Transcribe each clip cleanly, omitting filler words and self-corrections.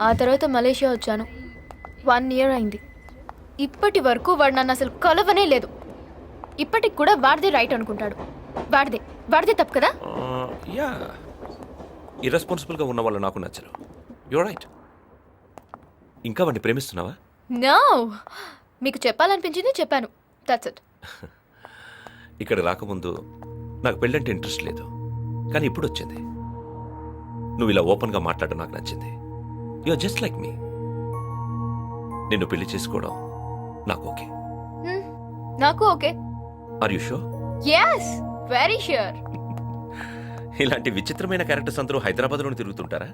ఆ తర్వాత మలేషియా వచ్చాను. 1 year అయింది. ఇప్పటి వరకు వాడు నన్ను అసలు కలవనే లేదు. ఇప్పటికి కూడా వాడిదే రైట్ అనుకుంటాడు. వాడిదే తప్పు కదా. యా, ఇర్రెస్పాన్సిబుల్గా ఉన్న వాళ్ళు నాకు నచ్చరు. You right. ఇంకా వాడిని ప్రేమిస్తున్నావా? నో, మీకు చెప్పాలనిపించింది చెప్పాను. That's it. ఇక్కడ రాకముందు నాకు పెళ్ళంటే ఇంట్రెస్ట్ లేదు, కానీ ఇప్పుడు వచ్చింది. నువ్వు ఇలా ఓపెన్గా మాట్లాడడం నాకు నచ్చింది. You are just like me. నిన్ను పెళ్లి చేసుకోవడం నాకు ఓకే. నాకు okay. Are you sure? yes, very sure. ఇలాంటి విచిత్రమైన క్యారెక్టర్స్ అందరూ హైదరాబాద్లోనే తిరుగుతుంటారా?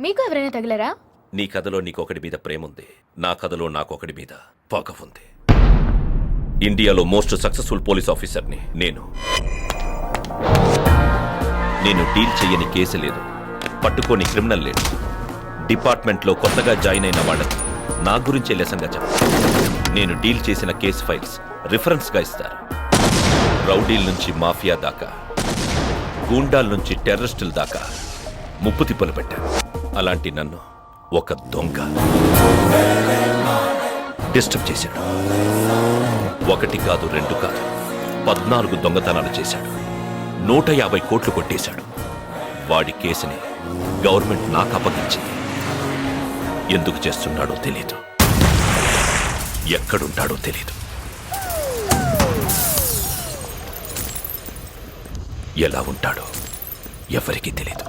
మీకు ఎవరైనా తగిలారా? నీ కథలో నీకొకటి మీద ప్రేమ ఉంది, నా కథలో నాకొకటి మీద పగ ఉంది. ఇండియాలో మోస్ట్ సక్సెస్ఫుల్ పోలీస్ ఆఫీసర్ని నేను. డీల్ చెయ్యని కేసు లేదు, పట్టుకోని క్రిమినల్ లేడు. డిపార్ట్మెంట్లో కొత్తగా జాయిన్ అయిన వాళ్ళకి నా గురించే లెసన్గా చెప్తాను. నేను డీల్ చేసిన కేసు ఫైల్స్ రిఫరెన్స్గా ఇస్తారు. రౌడీల నుంచి మాఫియా దాకా, గూండాల నుంచి టెర్రరిస్టుల దాకా ముప్పు తిప్పలు పెట్టాను. అలాంటి నన్ను ఒక దొంగ డిస్టర్బ్ చేశాడు. 1 కాదు 2 కాదు 14 దొంగతనాలు చేశాడు. 150 కోట్లు కొట్టేశాడు. వాడి కేసుని గవర్నమెంట్ నాకు అప్పగించింది. ఎందుకు చేస్తున్నాడో తెలీదు, ఎక్కడుంటాడో తెలీదు, ఎలా ఉంటాడో ఎవరికీ తెలీదు.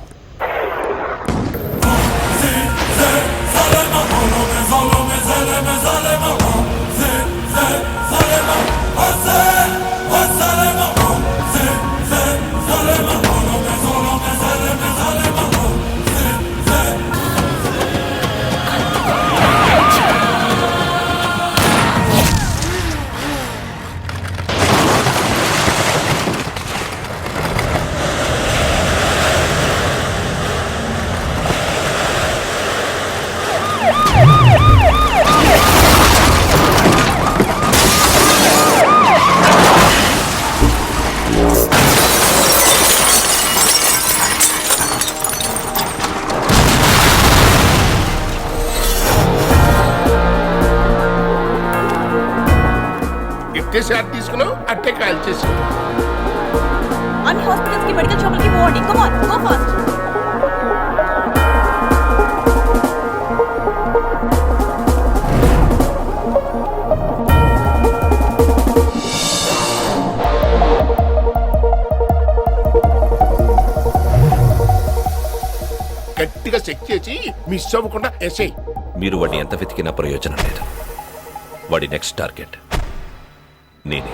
షాట్ తీసుకున్నావు, అట్టే కాల్ చేసి అన్ని హాస్పిటల్స్ కి మెడికల్ షాపులకి పోండి. Come on, go fast. గట్టిగా చెక్ చేసి మిస్ అవ్వకుండా ఎస్ఐ. మీరు వాడిని ఎంత వెతికినా ప్రయోజనం లేదు. వాడి నెక్స్ట్ టార్గెట్ నేనే.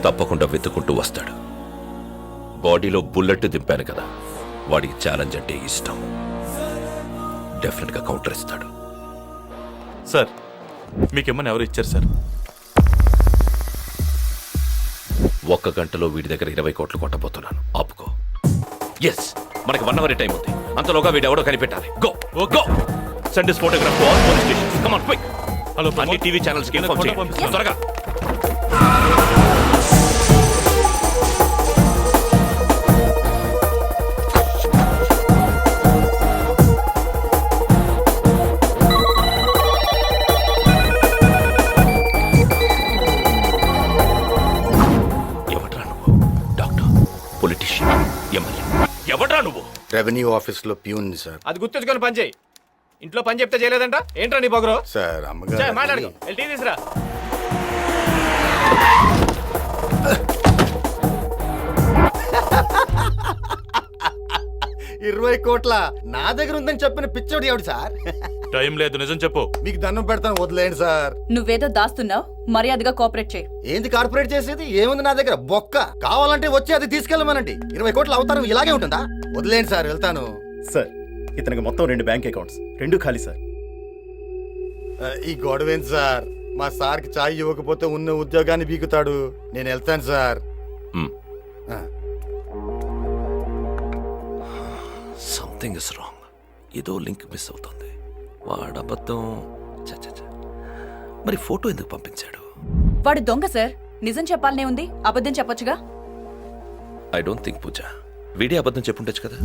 తప్పకుండా వెతుకుంటూ వస్తాడు. బాడీలో బుల్లెట్ దింపాను కదా, వాడికి ఛాలెంజ్ అంటే ఇష్టం. డెఫినెట్గా కౌంటర్ ఇస్తాడు. సార్, మీకేమన్నా ఎవరు ఇచ్చారు సార్? 1 గంటలో వీడి దగ్గర 20 కోట్లు కొట్టబోతున్నాను. ఆపుకో. ఎస్, మనకి 1 hour టైం ఉంది. అంతలోగా వీడు ఎవడో కనిపెట్టాలి. Go go, send this photograph to all police stations. Come on quick. Hello, అన్ని టీవీ ఛానల్స్ కి ఇన్ఫార్మ్ చేయండి త్వరగా. ఎవడ్రా నువ్వు? Doctor, politician, MLA? ఎవడ్రా నువ్వు? రెవెన్యూ ఆఫీస్లో ప్యూన్ సార్. అది గుర్తుంచుకొని పని చేయి. ఇంట్లో పని చెప్తే చేయలేదంట. ఏంట్రా నీ పొగరు? సార్ అమ్మగారు మాట్లాడుకో. టీ తీసురా. 20 కోట్ల నా దగ్గర ఉందని చెప్పిన పిచ్చోడు ఎవడు సార్? టైం లేదు, నిజం చెప్పు. మీకు దండం పెడతాను, వదిలేండి సార్. నువ్వేదో దాస్తున్నావు, మర్యాదగా కోఆపరేట్ చేయి. ఏంది కార్పొరేట్ చేసేది? ఏముంది నా దగ్గర? బొక్క. కావాలంటే వచ్చి అది తీసుకెళ్ళమనండి. 20 కోట్లు అవుతాను ఇలాగే ఉంటుందా? వదిలేండి సార్, వెళ్తాను. సార్, ఇతనికి మొత్తం 2 బ్యాంక్ అకౌంట్స్, 2 ఖాళీ సార్. ఈ గొడవేంటి సార్? మా సార్కి చాయ్ ఇవ్వకపోతే ఉన్న ఉద్యోగాన్ని బీకుతాడు. నేను వెళ్తాను సార్. Something is wrong. ఏదో లింక్ మిస్ అవుతుంది. వాడు అబద్ధం. మరి ఫోటో ఎందుకు పంపించాడు? వాడు దొంగ సార్. నిజం చెప్పాలనే ఉంది, అబద్ధం చెప్పొచ్చుగా. ఐ డోంట్ థింక్ పూజ. వీడే అబద్ధం చెప్పుండొచ్చు కదా.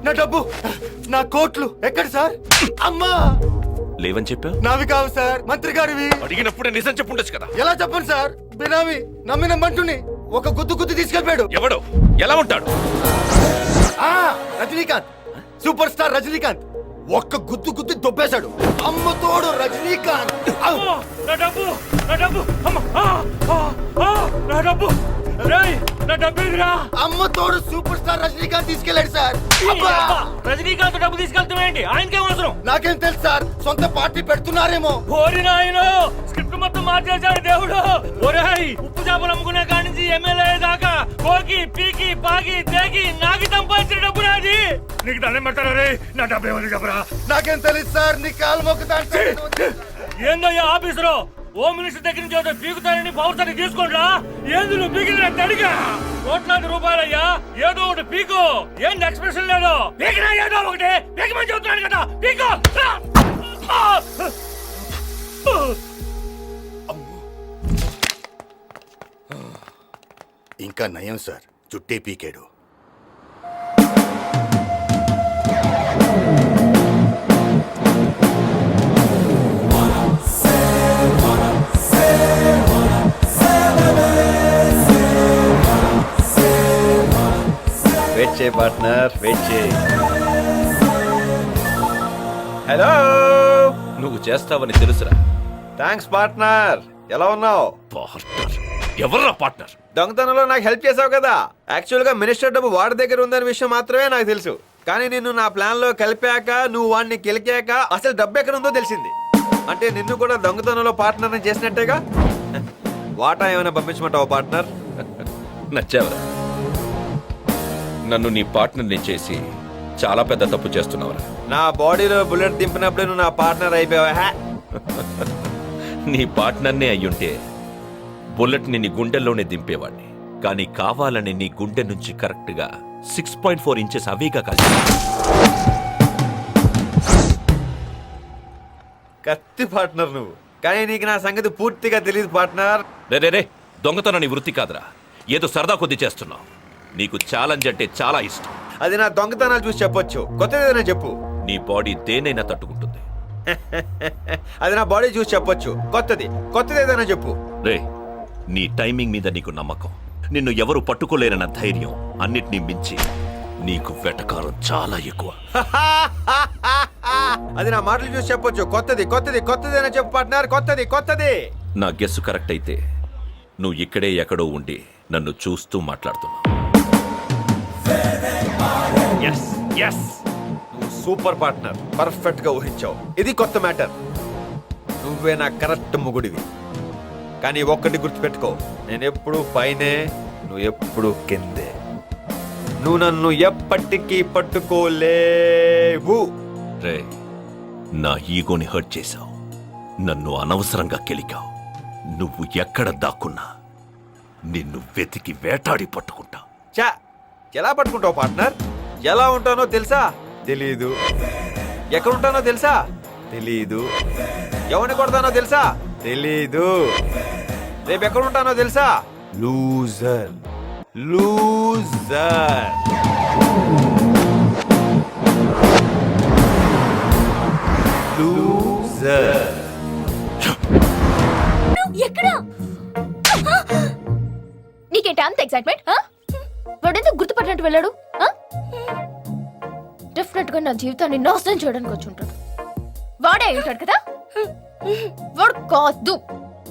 నా డబ్బు, నా కోట్లు ఎక్కడ సార్? అమ్మా, లేవని చెప్పావు. నావి కావు సార్, మంత్రి గారివి. అడిగినప్పుడే నిజం చెప్పుండొచ్చు కదా. ఎలా చెప్పండి సార్? బినామీ నమ్మిన మంటుని ఒక గుద్దు తీసుకెళ్ళిపోయాడు. ఎవడో ఎలా ఉంటాడు? ఆ, రజనీకాంత్, సూపర్ స్టార్ రజనీకాంత్. ఒక్క గుద్దు దొబ్బేశాడు. అమ్మ తోడు రజనీకాంత్. నా డబ్బు, నా డబ్బు, అమ్మ, నా డబ్బు, రేయ్, నా డబ్బు ఎదురా. అమ్మ తోడు సూపర్ స్టార్ రజనీకాంత్ తీసుకెళ్ళాడు సార్. అబ్బా! రజనీకాంత్ డబ్బు తీసుకెళ్తామేంటి? ఆయనకేం అవసరం? నాకేం తెలుసు సార్, సొంత పార్టీ పెడుతున్నారేమో. ఓరి నాయనో, స్క్రిప్ట్ మొత్తం మార్చేశాడు దేవుడు. ఒరేయ్, ఉప్పు చేపలు అమ్ముకునే కాడి నుంచి ఎమ్మెల్యే దాకా కోకి పీకి పాకి తేకి నాకి సంపాదించిన డబ్బు నాది. నీకు దండం పెట్టారా రే? నా డబ్బు ఏమని చెప్పరా? నాకేం తెలుసు సార్, నీ కాలు మొక్కుతాను. ఏందయ్యా ఆఫీసులో హోమ్ మినిస్టర్ దగ్గర నుంచి ఏదో పీకుతారని పౌరసాన్ని తీసుకోండా? ఏంది నువ్వు పీకిన తడిగా? కోట్లాది రూపాయలయ్యా, ఏదో ఒకటి పీకు. ఏంది ఎక్స్ప్రెషన్ లేదు? పీకినా ఏదో ఒకటి పీకమని చెబుతున్నాను కదా, పీకు. ఇంకా నయం సార్, చుట్టే పీకాడు. వెయిట్ చేయి పార్ట్నర్, వెయిట్ చేయి. హలో, నువ్వు చేస్తావని తెలుసురా. Thanks partner. ఎలా ఉన్నావు? పార్ట్నర్? ఎవర్రా పార్ట్నర్? దొంగతనంలో నాకు హెల్ప్ చేసావు కదా. యాక్చువల్ గా మినిస్టర్ డబ్బు వాడి దగ్గర ఉందనే విషయం మాత్రమే నాకు తెలుసు. కానీ నిన్ను నా ప్లాన్ లో కలిపాక, నువ్వు వాడిని కెలికాక అసలు డబ్బు ఎక్కడ ఉందో తెలిసింది. అంటే నిన్ను కూడా దొంగతనంలో పార్ట్నర్ చేసినట్టేగా. వాటా ఏమైనా పంపించమంటావా పార్ట్నర్? నచ్చావరా? నన్ను నీ పార్ట్నర్ని చేసి చాలా పెద్ద తప్పు చేస్తున్నావురా. నా బాడీలో బుల్లెట్ దింపినప్పుడే నువ్వు నా పార్ట్నర్ అయిపోయావా? నీ పార్ట్నర్నే అయ్యుంటే బుల్లెట్ ని నీ గుండెల్లోనే దింపేవాడిని. కానీ కావాలని నీ గుండె నుంచి కరెక్ట్ గా 6.4 ఇంచెస్ అవేగా కాదు. కత్తి పార్ట్నర్ నువ్వు. కానీ నీకు నా సంగతి పూర్తిగా తెలియదు పార్ట్నర్. రే, దొంగతనం నీ వృత్తి కాదురా. ఏదో సరదా కొద్ది చేస్తున్నావు. నీకు ఛాలెంజ్ అంటే చాలా ఇష్టం. అది నా దొంగతనాలు చూసి చెప్పొచ్చు. కొత్తదేదైనా చెప్పు. నీ బాడీ దేనైనా తట్టుకుంటుంది. అది నా బాడీ చూసి చెప్పొచ్చు. కొత్తదేదైనా చెప్పు. రే, నీ టైమింగ్ మీద నీకు నమ్మకం, నిన్ను ఎవరు పట్టుకోలేరన్న ధైర్యం అన్నిటినీ మించి నీకు వెటకారం చాలా ఎక్కువ. అది నా మాటలు చూసి చెప్పొచ్చు. కొత్తదేదైనా చెప్పు పార్ట్నర్. కొత్తది. నా గెస్సు కరెక్ట్ అయితే నువ్వు ఇక్కడే ఎక్కడో ఉండి నన్ను చూస్తూ మాట్లాడుతున్నావు. నువ్వు సూపర్ పార్ట్నర్. పర్ఫెక్ట్ గా ఊహించావు. ఇది కొత్త మ్యాటర్. నువ్వే నా కరెక్ట్ మొగుడివి. కానీ ఒక్కటి గుర్తుపెట్టుకో, నేను ఎప్పుడు పైనే, నువ్వు ఎప్పుడు కిందే. నువ్వు నన్ను ఎప్పటికీ పట్టుకోలేవు. రే, నా ఈగోని హర్ట్ చేశావు. నన్ను అనవసరంగా కెలికావు. నువ్వు ఎక్కడ దాక్కున్నా నిన్ను వెతికి వేటాడి పట్టుకుంటా. చా, ఎలా పట్టుకుంటావు పార్ట్నర్? ఎలా ఉంటానో తెలుసా? తెలీదు. ఎక్కడ ఉంటానో తెలుసా? తెలీదు. ఎవరిని కొడతానో తెలుసా? తెలీదు. రేపు ఎక్కడ ఉంటానో తెలుసా? లూజర్. ఎక్కడా? నీకేంటి అంత ఎక్సైట్మెంట్? వాడెందుకు గుర్తుపట్టినట్టు వెళ్ళాడు? డెఫినెట్ గా నా జీవితాన్ని నాశనం చేయడానికి వచ్చి ఉంటాడు. వాడే ఉంటాడు కదా. వాడు కాదు.